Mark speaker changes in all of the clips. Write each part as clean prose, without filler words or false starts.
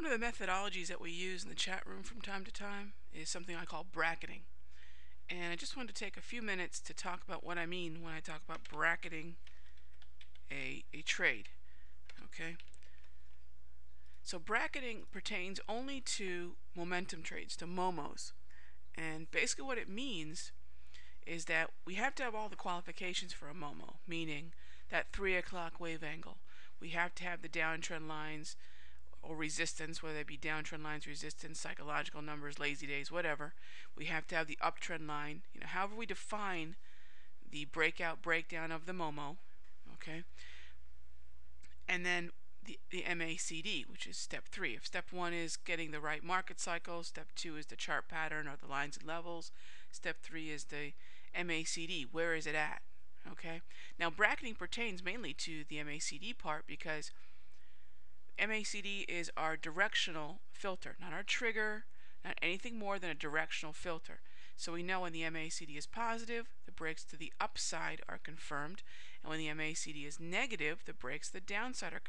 Speaker 1: One of the methodologies that we use in the chat room from time to time is something I call bracketing. And I just wanted to take a few minutes to talk about what I mean when I talk about bracketing a trade. Okay? So bracketing pertains only to momentum trades, to Momos. And basically what it means is that we have to have all the qualifications for a Momo, meaning that 3 o'clock wave angle. We have to have the downtrend lines or resistance, whether it be downtrend lines, resistance, psychological numbers, lazy days, whatever. We have to have the uptrend line, however we define the breakout breakdown of the Momo, okay? And then the MACD, which is step 3. If step 1 is getting the right market cycle, step 2 is the chart pattern or the lines and levels, step 3 is the MACD, where is it at? Okay? Now bracketing pertains mainly to the MACD part because MACD is our directional filter, not our trigger, not anything more than a directional filter. So we know when the MACD is positive, the breaks to the upside are confirmed, and when the MACD is negative, the breaks to the downside are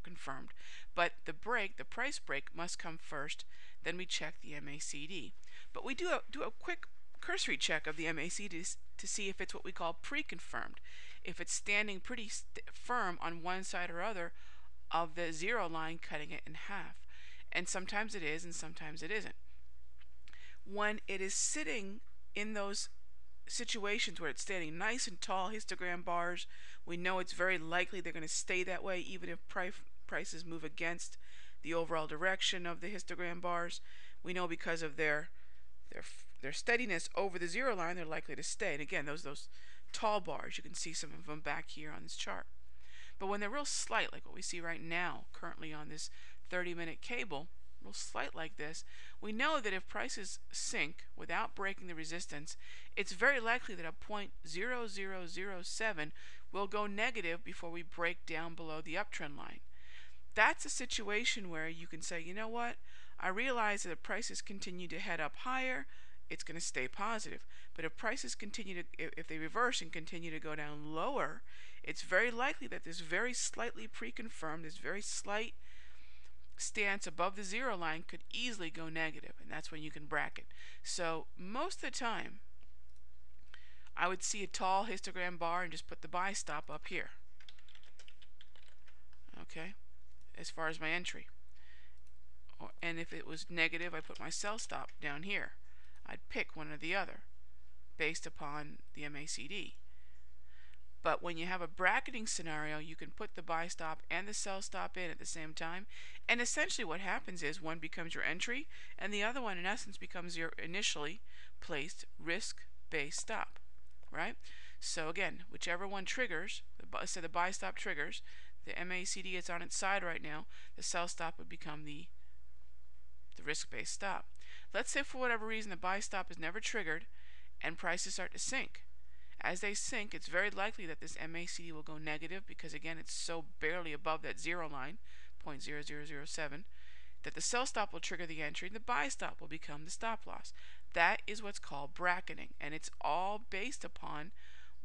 Speaker 1: confirmed. But the price break must come first, then we check the MACD. But we do a quick cursory check of the MACD to see if it's what we call pre-confirmed. If it's standing pretty firm on one side or other of the zero line, cutting it in half. And sometimes it is and sometimes it isn't. When it is sitting in those situations where it's standing nice and tall histogram bars, we know it's very likely they're going to stay that way even if prices move against the overall direction of the histogram bars. We know because of their steadiness over the zero line, they're likely to stay. And again, those tall bars, you can see some of them back here on this chart. But when they're real slight, like what we see right now, currently on this 30-minute cable, real slight like this, we know that if prices sink without breaking the resistance, it's very likely that a 0.0007 will go negative before we break down below the uptrend line. That's a situation where you can say, you know what, I realize that if prices continue to head up higher, it's going to stay positive. But if prices if they reverse and continue to go down lower, it's very likely that this very slightly pre-confirmed, this very slight stance above the zero line could easily go negative, and that's when you can bracket. So most of the time, I would see a tall histogram bar and just put the buy stop up here. Okay, as far as my entry. And if it was negative, I put my sell stop down here. I'd pick one or the other based upon the MACD. But when you have a bracketing scenario, you can put the buy stop and the sell stop in at the same time. And essentially what happens is one becomes your entry and the other one in essence becomes your initially placed risk-based stop. Right? So again, whichever one triggers, so the buy stop triggers, the MACD is on its side right now, the sell stop would become the risk-based stop. Let's say for whatever reason the buy stop is never triggered and prices start to sink. As they sink, it's very likely that this MACD will go negative because again it's so barely above that zero line, 0.0007, that the sell stop will trigger the entry and the buy stop will become the stop loss. That is what's called bracketing, and it's all based upon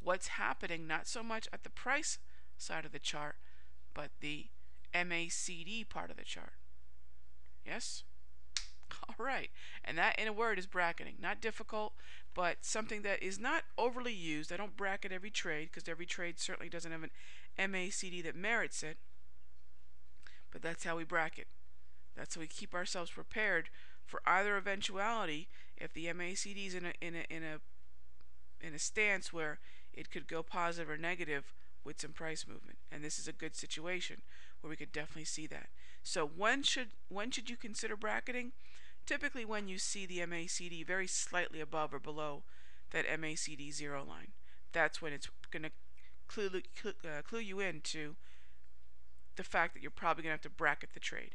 Speaker 1: what's happening not so much at the price side of the chart but the MACD part of the chart. Yes? Alright, and that in a word is bracketing. Not difficult, but something that is not overly used. I don't bracket every trade because every trade certainly doesn't have an MACD that merits it, but that's how we bracket. That's how we keep ourselves prepared for either eventuality. If the MACD is in a stance where it could go positive or negative with some price movement, and this is a good situation where we could definitely see that. So when should you consider bracketing? Typically when you see the MACD very slightly above or below that MACD zero line. That's when it's going to clue you into the fact that you're probably going to have to bracket the trade.